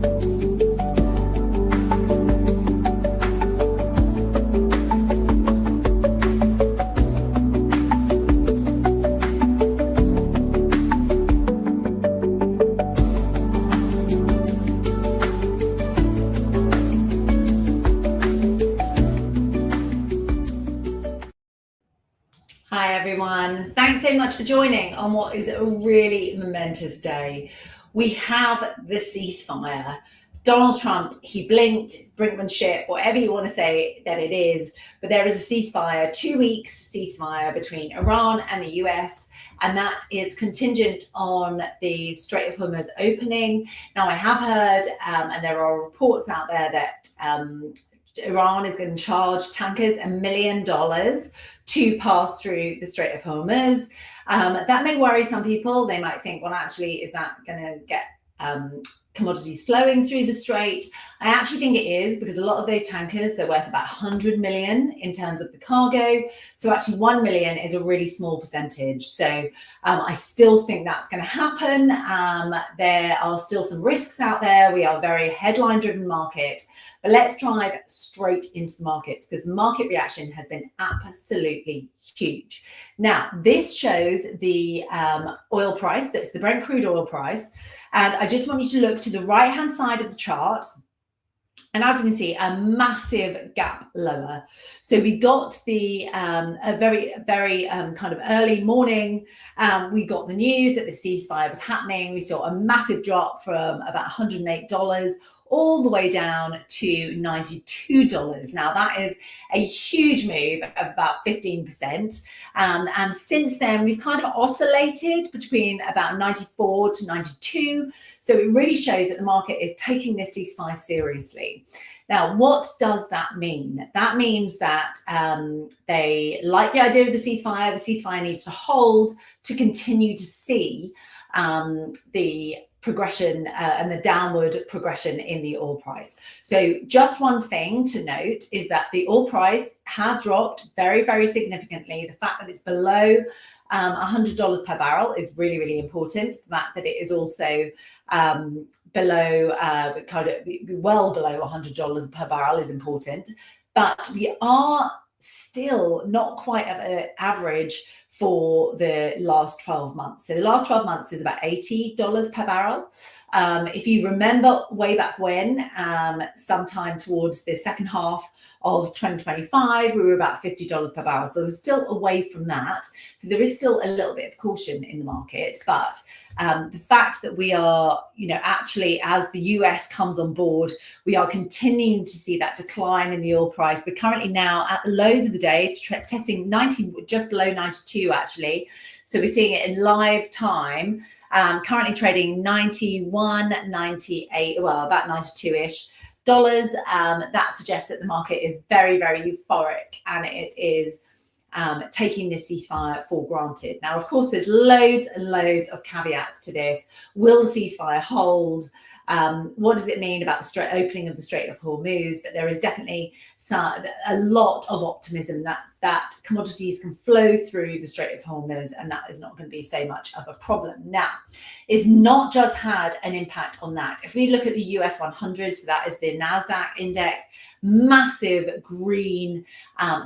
Hi everyone, thanks so much for joining on what is a really momentous day. We have the ceasefire. Donald Trump, he blinked, it's brinkmanship, whatever you want to say that it is, but there is a ceasefire, 2 weeks ceasefire between Iran and the US, and that is contingent on the Strait of Hormuz opening. Now I have heard, and there are reports out there that Iran is going to charge tankers $1 million to pass through the Strait of Hormuz. That may worry some people. They might think, well, actually, is that going to get commodities flowing through the strait? I actually think it is, because a lot of those tankers, they're worth about 100 million in terms of the cargo. So actually 1 million is a really small percentage. So I still think that's going to happen. There are still some risks out there. We are a very headline driven market. But let's drive straight into the markets, because the market reaction has been absolutely huge. Now, this shows the oil price. So it's the Brent crude oil price. And I just want you to look to the right-hand side of the chart. And as you can see, a massive gap lower. So we got the a very kind of early morning. We got the news that the ceasefire was happening. We saw a massive drop from about $108 all the way down to $92. Now that is a huge move of about 15%. And since then, we've kind of oscillated between about 94 to 92. So it really shows that the market is taking this ceasefire seriously. Now, what does that mean? That means that they like the idea of the ceasefire. The ceasefire needs to hold to continue to see the progression and the downward progression in the oil price. So just one thing to note is that the oil price has dropped very, very significantly. The fact that it's below $100 per barrel is really, really important. The fact that it is also below, well below $100 per barrel is important. But we are still not quite at an average for the last 12 months. So the last 12 months is about $80 per barrel. If you remember way back when, sometime towards the second half of 2025, we were about $50 per barrel. So we're still away from that. So there is still a little bit of caution in the market, but the fact that we are, actually, as the US comes on board, we are continuing to see that decline in the oil price. We're currently now at the lows of the day, testing 90, just below 92 actually. So we're seeing it in live time, currently trading 91, 98, well, about 92-ish dollars. That suggests that the market is very, very euphoric, and it is taking this ceasefire for granted. Now, of course, there's loads and loads of caveats to this. Will the ceasefire hold? What does it mean about the opening of the Strait of Hormuz? But there is definitely a lot of optimism that commodities can flow through the Strait of Hormuz, and that is not going to be so much of a problem. Now, it's not just had an impact on that. If we look at the US 100, so that is the NASDAQ index, massive green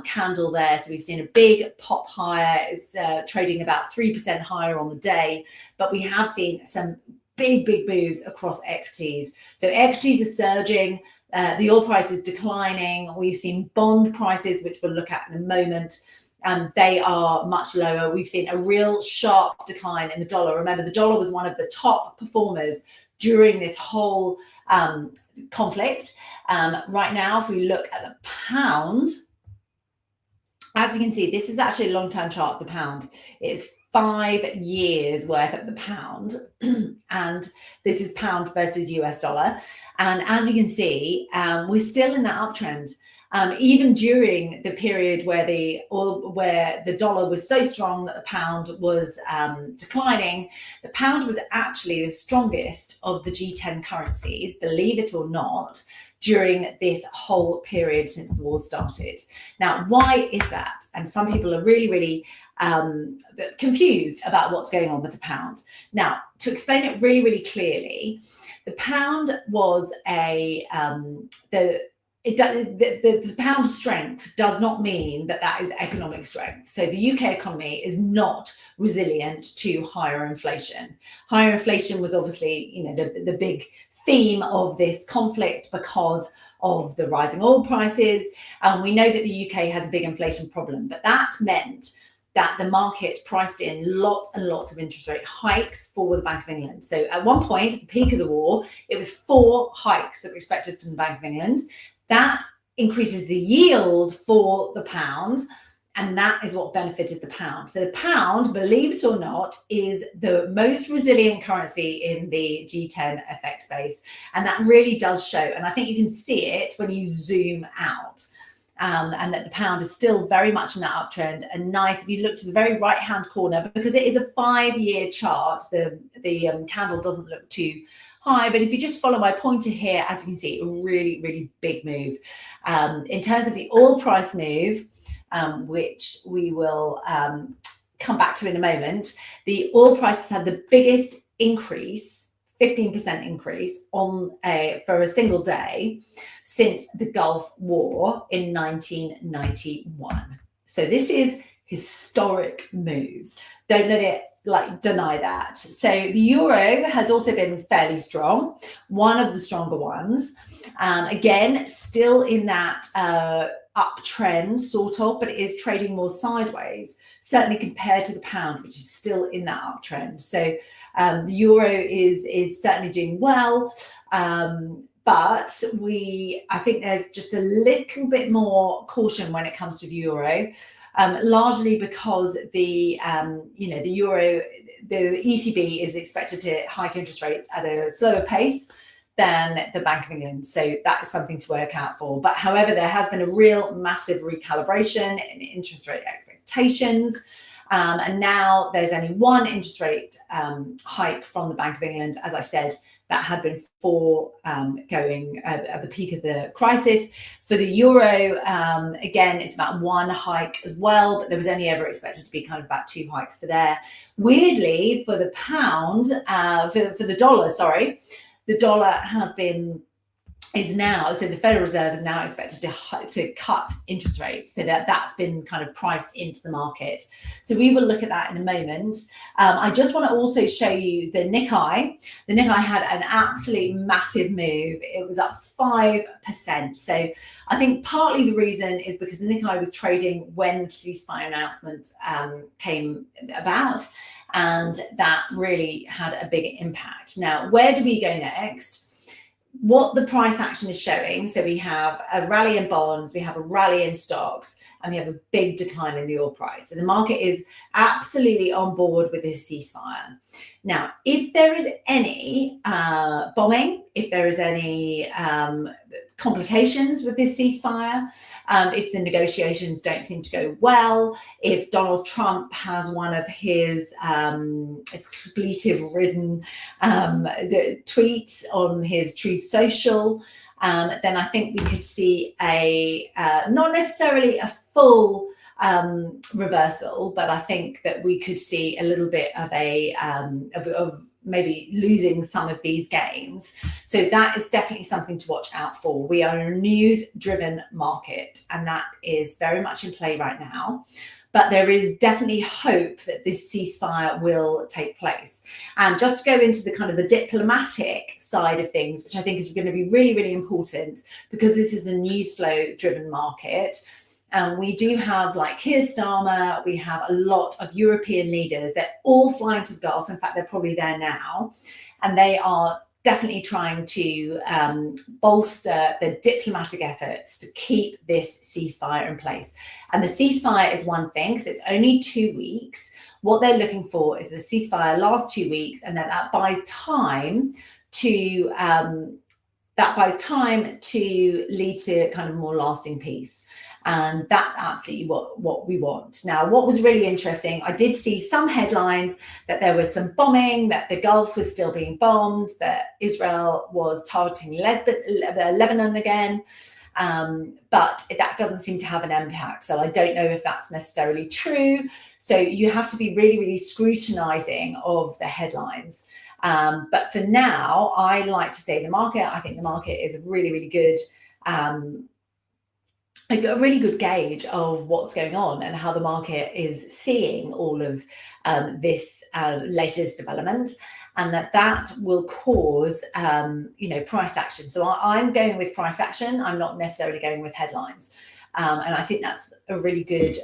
candle there. So we've seen a big pop higher. It's trading about 3% higher on the day, but we have seen some big moves across equities. So equities are surging, the oil price is declining. We've seen bond prices, which we'll look at in a moment, they are much lower. We've seen a real sharp decline in the dollar. Remember, the dollar was one of the top performers during this whole conflict. Right now, if we look at the pound, as you can see, this is actually a long-term chart of the pound. It's 5 years worth of the pound, and this is pound versus US dollar. And as you can see, we're still in that uptrend. Even during the period where the dollar was so strong that the pound was declining, the pound was actually the strongest of the G10 currencies, believe it or not. during this whole period since the war started. Now, why is that? And some people are really confused about what's going on with the pound. Now, to explain it really clearly, the pound was the pound strength does not mean that is economic strength. So the UK economy is not resilient to higher inflation. Higher inflation was obviously, the big theme of this conflict because of the rising oil prices. And we know that the UK has a big inflation problem, but that meant that the market priced in lots and lots of interest rate hikes for the Bank of England. So at one point, at the peak of the war, it was 4 hikes that were expected from the Bank of England. That increases the yield for the pound, and that is what benefited the pound. So the pound, believe it or not, is the most resilient currency in the G10 FX space. And that really does show. And I think you can see it when you zoom out. And that the pound is still very much in that uptrend. And nice, if you look to the very right-hand corner, because it is a 5-year chart, the candle doesn't look too high, but if you just follow my pointer here, as you can see, a really big move. In terms of the oil price move, which we will come back to in a moment, the oil prices had the biggest increase, 15% increase for a single day since the Gulf War in 1991. So this is historic moves. Don't let it deny that. So the euro has also been fairly strong, one of the stronger ones. Again, still in that uptrend sort of, but it is trading more sideways, certainly compared to the pound, which is still in that uptrend. So the euro is certainly doing well. But I think there's just a little bit more caution when it comes to the euro, largely because the euro, the ECB is expected to hike interest rates at a slower pace than the Bank of England. So that is something to work out for. But however, there has been a real massive recalibration in interest rate expectations. And now there's only one interest rate hike from the Bank of England, as I said. That had been 4 going at the peak of the crisis. For the euro, again, it's about 1 hike as well, but there was only ever expected to be kind of about 2 hikes for there. Weirdly, for the pound, for the dollar, the dollar is now, so the Federal Reserve is now expected to cut interest rates, so that's been kind of priced into the market. So we will look at that in a moment. I just want to also show you the Nikkei. The Nikkei had an absolute massive move. It was up 5%. So I think partly the reason is because the Nikkei was trading when the ceasefire announcement came about, and that really had a big impact. Now, where do we go next? What the price action is showing, so we have a rally in bonds, we have a rally in stocks, and we have a big decline in the oil price. So the market is absolutely on board with this ceasefire. Now, if there is any bombing, if there is any complications with this ceasefire, if the negotiations don't seem to go well, if Donald Trump has one of his expletive-ridden tweets on his Truth Social, then I think we could see not necessarily a full reversal, but I think that we could see a little bit of of maybe losing some of these gains. So that is definitely something to watch out for. We are in a news-driven market, and that is very much in play right now. But there is definitely hope that this ceasefire will take place. And just to go into the kind of the diplomatic side of things, which I think is going to be really important, because this is a news flow driven market. We do have, like Keir Starmer, we have a lot of European leaders. They're all flying to the Gulf. In fact, they're probably there now. And they are definitely trying to bolster the diplomatic efforts to keep this ceasefire in place. And the ceasefire is one thing, because it's only 2 weeks. What they're looking for is the ceasefire lasts 2 weeks, and that buys time to lead to kind of more lasting peace. And that's absolutely what we want. Now, what was really interesting, I did see some headlines that there was some bombing, that the Gulf was still being bombed, that Israel was targeting Lebanon again. But that doesn't seem to have an impact. So I don't know if that's necessarily true. So you have to be really, really scrutinizing of the headlines. But for now, I like to say I think the market is really, really good. A really good gauge of what's going on and how the market is seeing all of this latest development, and that will cause price action. So I'm going with price action. I'm not necessarily going with headlines, and I think that's a really good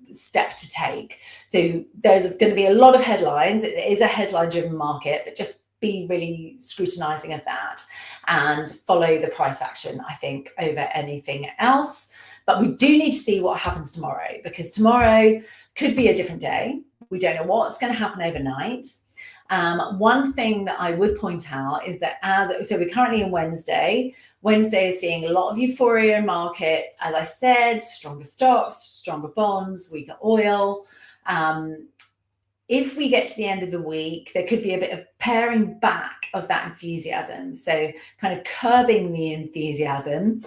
step to take. So there's going to be a lot of headlines. It is a headline-driven market, but just be really scrutinizing of that and follow the price action, I think, over anything else. But we do need to see what happens tomorrow, because tomorrow could be a different day. We don't know what's going to happen overnight. One thing that I would point out is that so we're currently in Wednesday. Wednesday is seeing a lot of euphoria in markets. As I said, stronger stocks, stronger bonds, weaker oil. If we get to the end of the week, there could be a bit of paring back of that enthusiasm. So kind of curbing the enthusiasm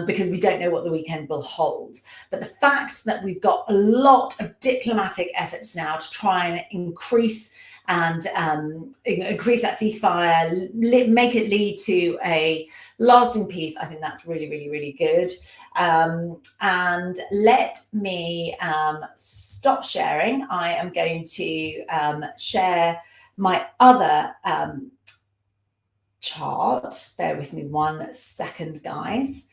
because we don't know what the weekend will hold. But the fact that we've got a lot of diplomatic efforts now to try and increase that ceasefire, make it lead to a lasting peace, I think that's really, really, really good. And let me stop sharing. I am going to share my other chart. Bear with me 1 second, guys,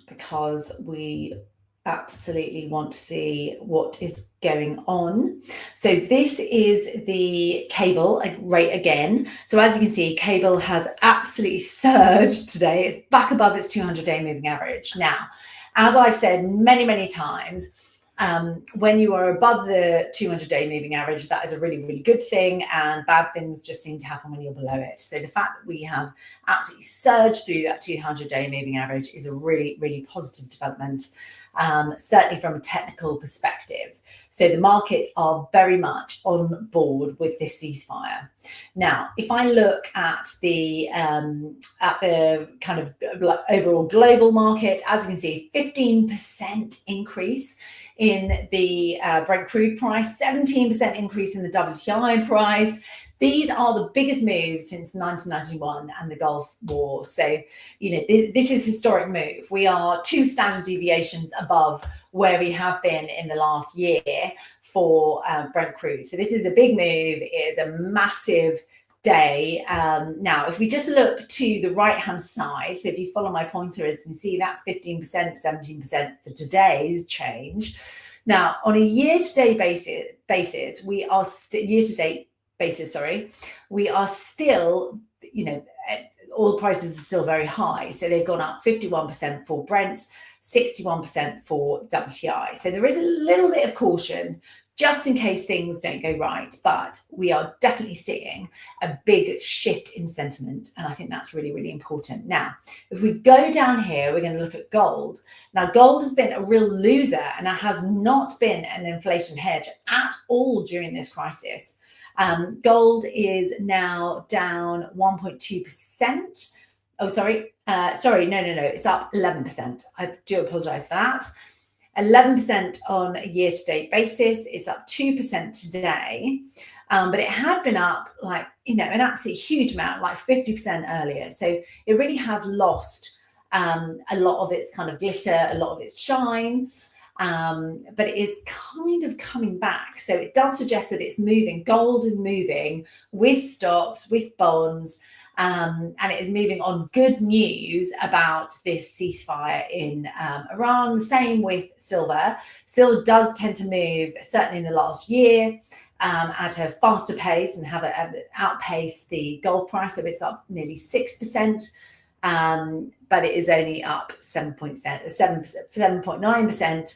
because we absolutely want to see what is going on. So this is the cable rate again. So as you can see, cable has absolutely surged today. It's back above its 200-day moving average. Now, as I've said many, many times, when you are above the 200-day moving average, that is a really, really good thing, and bad things just seem to happen when you're below it. So the fact that we have absolutely surged through that 200-day moving average is a really, really positive development, certainly from a technical perspective. So the markets are very much on board with this ceasefire. Now, if I look at the kind of overall global market, as you can see, 15% increase in the Brent crude price, 17% increase in the WTI price. These are the biggest moves since 1991 and the Gulf War. So, this is a historic move. We are 2 standard deviations above where we have been in the last year for Brent crude. So this is a big move. It is a massive day. Now, if we just look to the right-hand side, so if you follow my pointer, as you can see, that's 15%, 17% for today's change. Now, on a year-to-date basis, we are we are still, oil prices are still very high. So they've gone up 51% for Brent, 61% for WTI. So there is a little bit of caution just in case things don't go right, but we are definitely seeing a big shift in sentiment, and I think that's really, really important. Now, if we go down here, we're going to look at gold. Now, gold has been a real loser, and it has not been an inflation hedge at all during this crisis. Gold is now down 1.2%. Oh, sorry. No. It's up 11%. I do apologize for that. 11% on a year-to-date basis. It's up 2% today. But it had been up an absolutely huge amount, like 50% earlier. So it really has lost a lot of its kind of glitter, a lot of its shine. But it is kind of coming back. So it does suggest that it's moving. Gold is moving with stocks, with bonds, and it is moving on good news about this ceasefire in Iran. Same with silver. Silver does tend to move, certainly in the last year, at a faster pace and have outpaced the gold price. So it's up nearly 6%. But it is only up 7.9%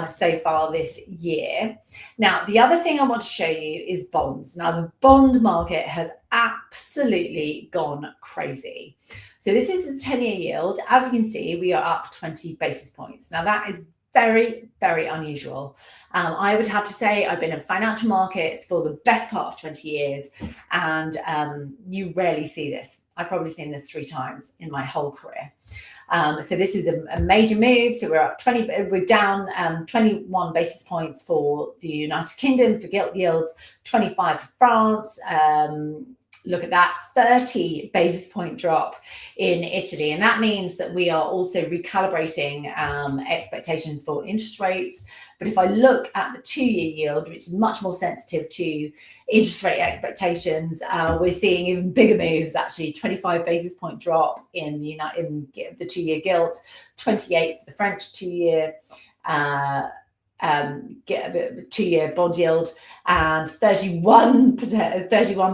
so far this year. Now, the other thing I want to show you is bonds. Now, the bond market has absolutely gone crazy. So this is the 10-year yield. As you can see, we are up 20 basis points. Now that is very, very unusual. I would have to say I've been in financial markets for the best part of 20 years, and you rarely see this. I've probably seen this 3 times in my whole career. So this is a major move. So we're down 21 basis points for the United Kingdom for gilt yields, 25 for France. Look at that, 30 basis point drop in Italy. And that means that we are also recalibrating expectations for interest rates. But if I look at the 2-year yield, which is much more sensitive to interest rate expectations, we're seeing even bigger moves, actually 25 basis point drop in the 2-year gilt, 28 for the French 2-year get a 2-year bond yield, and 31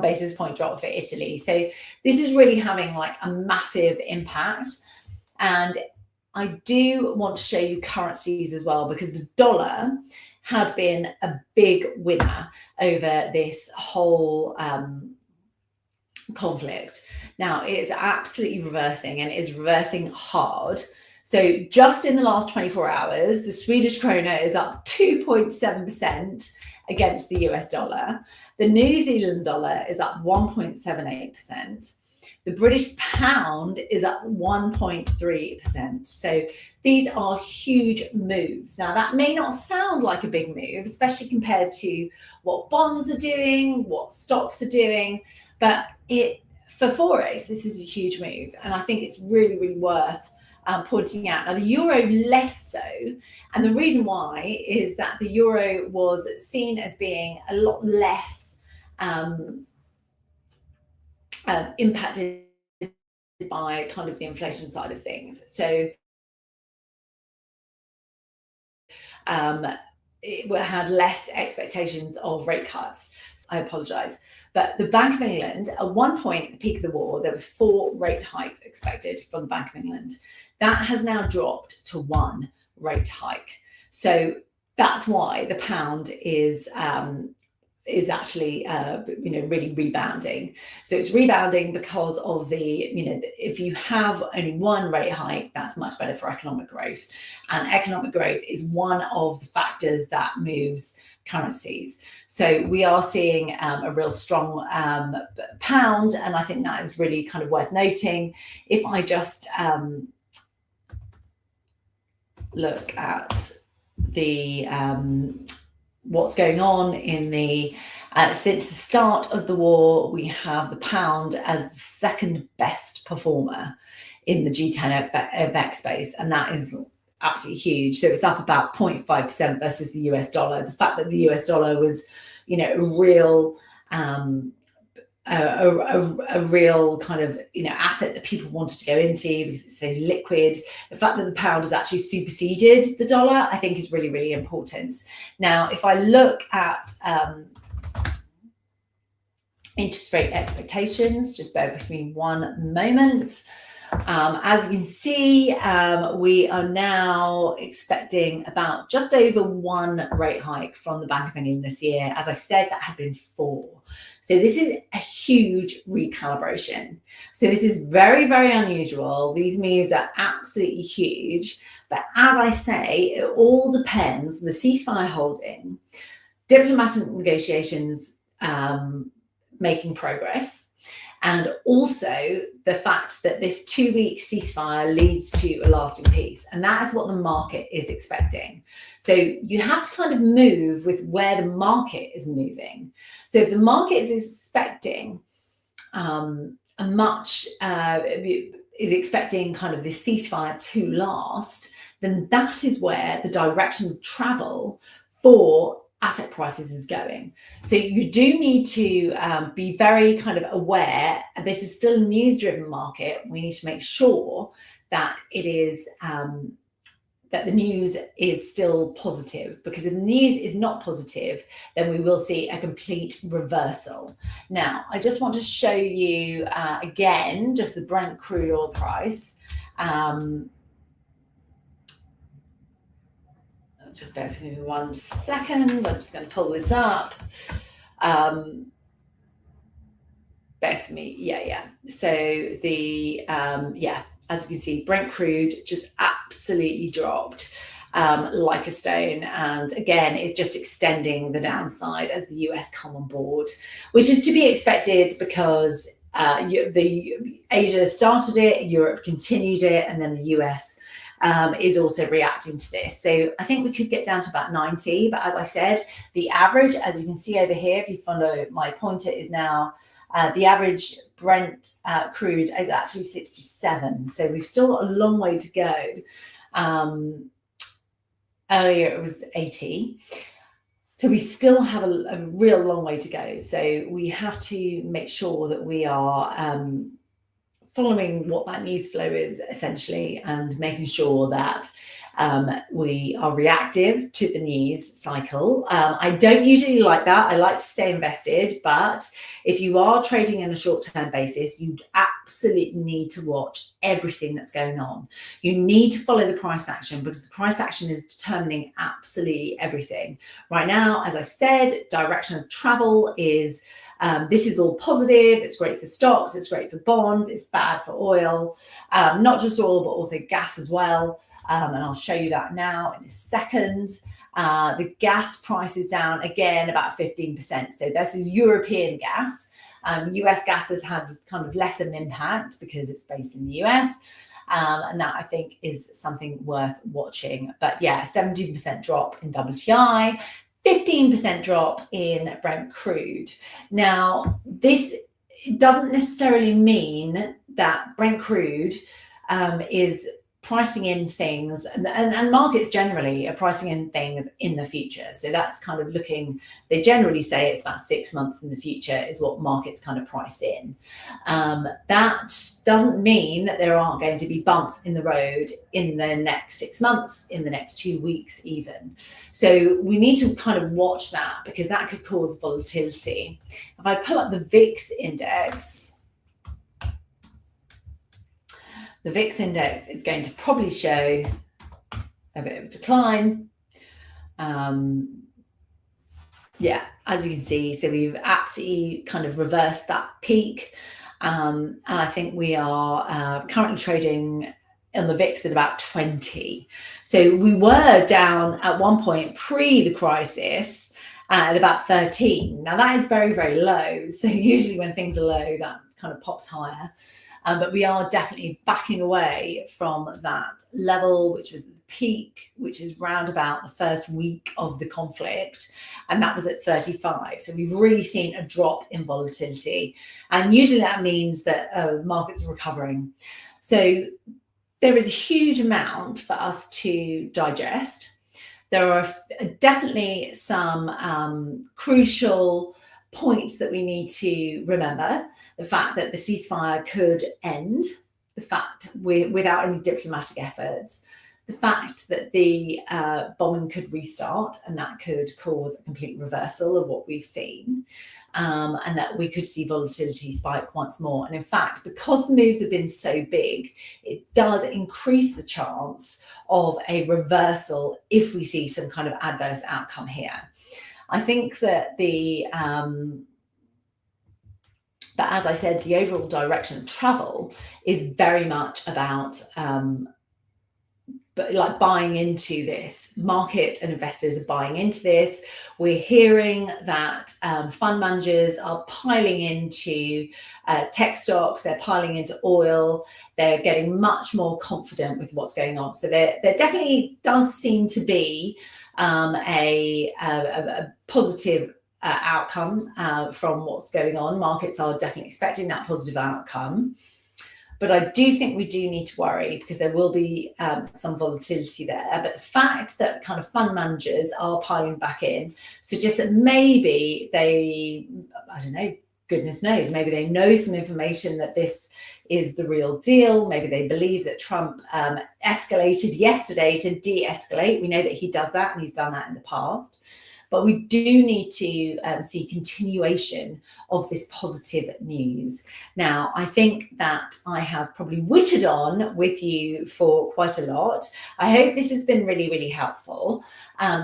basis point drop for Italy. So this is really having like a massive impact. And I do want to show you currencies as well, because the dollar had been a big winner over this whole conflict. Now it is absolutely reversing, and it is reversing hard. So just in the last 24 hours, the Swedish krona is up 2.7% against the US dollar. The New Zealand dollar is up 1.78%. The British pound is up 1.3%. So these are huge moves. Now that may not sound like a big move, especially compared to what bonds are doing, what stocks are doing, but for Forex, this is a huge move. And I think it's really, really worth pointing out. Now the euro less so, and the reason why is that the euro was seen as being a lot less impacted by kind of the inflation side of things. So it had less expectations of rate cuts. I apologize. But the Bank of England, at one point at the peak of the war, there was 4 rate hikes expected from the Bank of England. That has now dropped to 1 rate hike. So that's why the pound is actually really rebounding. So it's rebounding because of if you have only 1 rate hike, that's much better for economic growth, and economic growth is one of the factors that moves currencies. So we are seeing a real strong pound, and I think that is really kind of worth noting. If I just look at the what's going on in the since the start of the war, we have the pound as the second best performer in the G10 FX space, and that is absolutely huge. So it's up about 0.5% versus the US dollar. The fact that the US dollar was, a real kind of asset that people wanted to go into because it's so liquid. The fact that the pound has actually superseded the dollar, I think, is really, really important. Now, if I look at interest rate expectations, just bear with me one moment. As you can see, we are now expecting about just over 1 rate hike from the Bank of England this year. As I said, that had been 4. So this is a huge recalibration. So this is very, very unusual. These moves are absolutely huge. But as I say, it all depends on the ceasefire holding, diplomatic negotiations making progress, and also the fact that this 2-week ceasefire leads to a lasting peace. And that is what the market is expecting. So you have to kind of move with where the market is moving. So if the market is expecting is expecting kind of this ceasefire to last, then that is where the direction of travel for asset prices is going. So you do need to be very kind of aware. This is still a news-driven market. We need to make sure that it is that the news is still positive, because if the news is not positive, then we will see a complete reversal. Now, I just want to show you again just the Brent crude oil price. Just bear with me 1 second. I'm just going to pull this up. Bear bear with me. Yeah. So the as you can see, Brent crude just absolutely dropped like a stone, and again is just extending the downside as the US come on board, which is to be expected because the Asia started it, Europe continued it, and then the US is also reacting to this. So I think we could get down to about 90, but as I said, the average, as you can see over here, if you follow my pointer, is now the average Brent crude is actually 67. So we've still got a long way to go. Earlier it was 80. So we still have a real long way to go. So we have to make sure that we are following what that news flow is essentially, and making sure that we are reactive to the news cycle. I don't usually like that. I like to stay invested, but if you are trading in a short-term basis, you absolutely need to watch everything that's going on. You need to follow the price action, because the price action is determining absolutely everything. Right now, as I said, direction of travel is this is all positive. It's great for stocks, it's great for bonds, it's bad for oil, not just oil, but also gas as well. And I'll show you that now in a second. The gas price is down again about 15%. So this is European gas. US gas has had kind of less of an impact because it's based in the US. And that I think is something worth watching. But yeah, 17% drop in WTI, 15% drop in Brent crude. Now, this doesn't necessarily mean that Brent crude is pricing in things, and markets generally are pricing in things in the future. So that's kind of looking, they generally say it's about 6 months in the future is what markets kind of price in. That doesn't mean that there aren't going to be bumps in the road in the next 6 months, in the next 2 weeks even. So we need to kind of watch that, because that could cause volatility. If I pull up the VIX index, the VIX index is going to probably show a bit of a decline. Yeah, as you can see, so we've absolutely kind of reversed that peak. And I think we are currently trading on the VIX at about 20. So we were down at one point pre the crisis at about 13. Now that is very, very low. So usually when things are low, that kind of pops higher. But we are definitely backing away from that level, which was the peak, which is round about the first week of the conflict. And that was at 35. So we've really seen a drop in volatility. And usually that means that markets are recovering. So there is a huge amount for us to digest. There are definitely some crucial points that we need to remember. The fact that the ceasefire could end, the fact without any diplomatic efforts, the fact that the bombing could restart, and that could cause a complete reversal of what we've seen, and that we could see volatility spike once more. And in fact, because the moves have been so big, it does increase the chance of a reversal if we see some kind of adverse outcome here. I think that but as I said, the overall direction of travel is very much about like buying into this. Markets and investors are buying into this. We're hearing that fund managers are piling into tech stocks, they're piling into oil, they're getting much more confident with what's going on. So there definitely does seem to be a positive outcome from what's going on. Markets are definitely expecting that positive outcome. But I do think we do need to worry, because there will be some volatility there. But the fact that kind of fund managers are piling back in suggests that maybe they, I don't know, goodness knows, maybe they know some information that this is the real deal. Maybe they believe that Trump escalated yesterday to de-escalate. We know that he does that, and he's done that in the past. But we do need to see continuation of this positive news. Now, I think that I have probably whittled on with you for quite a lot. I hope this has been really, really helpful.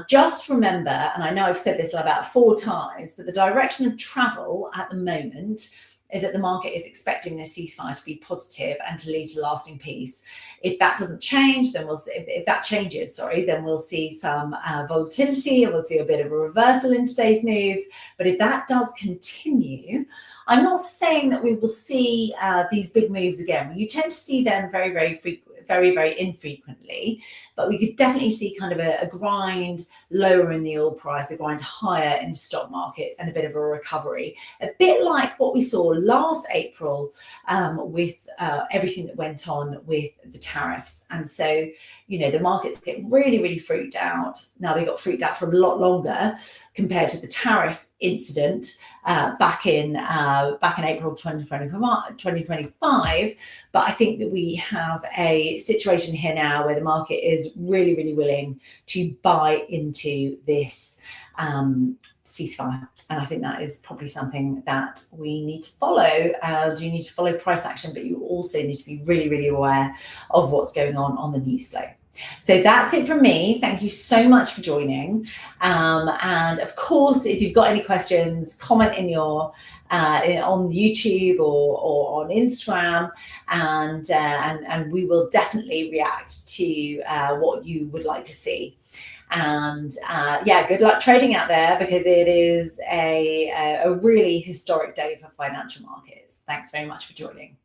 Just remember, and I know I've said this about 4 times, but the direction of travel at the moment is that the market is expecting this ceasefire to be positive and to lead to lasting peace. If that doesn't change, then we'll see, if that changes, then we'll see some volatility, and we'll see a bit of a reversal in today's moves. But if that does continue, I'm not saying that we will see these big moves again. You tend to see them very, very infrequently, but we could definitely see kind of a grind lower in the oil price, a grind higher in stock markets, and a bit of a recovery, a bit like what we saw last April with everything that went on with the tariffs. And so, the markets get really freaked out. Now, they got freaked out for a lot longer compared to the tariff incident back in April 2025. But I think that we have a situation here now where the market is really willing to buy into this ceasefire. And I think that is probably something that we need to follow. You need to follow price action, but you also need to be really aware of what's going on the news flow. So that's it from me. Thank you so much for joining. And of course, if you've got any questions, comment in your on YouTube or on Instagram, and we will definitely react to what you would like to see. And good luck trading out there, because it is a really historic day for financial markets. Thanks very much for joining.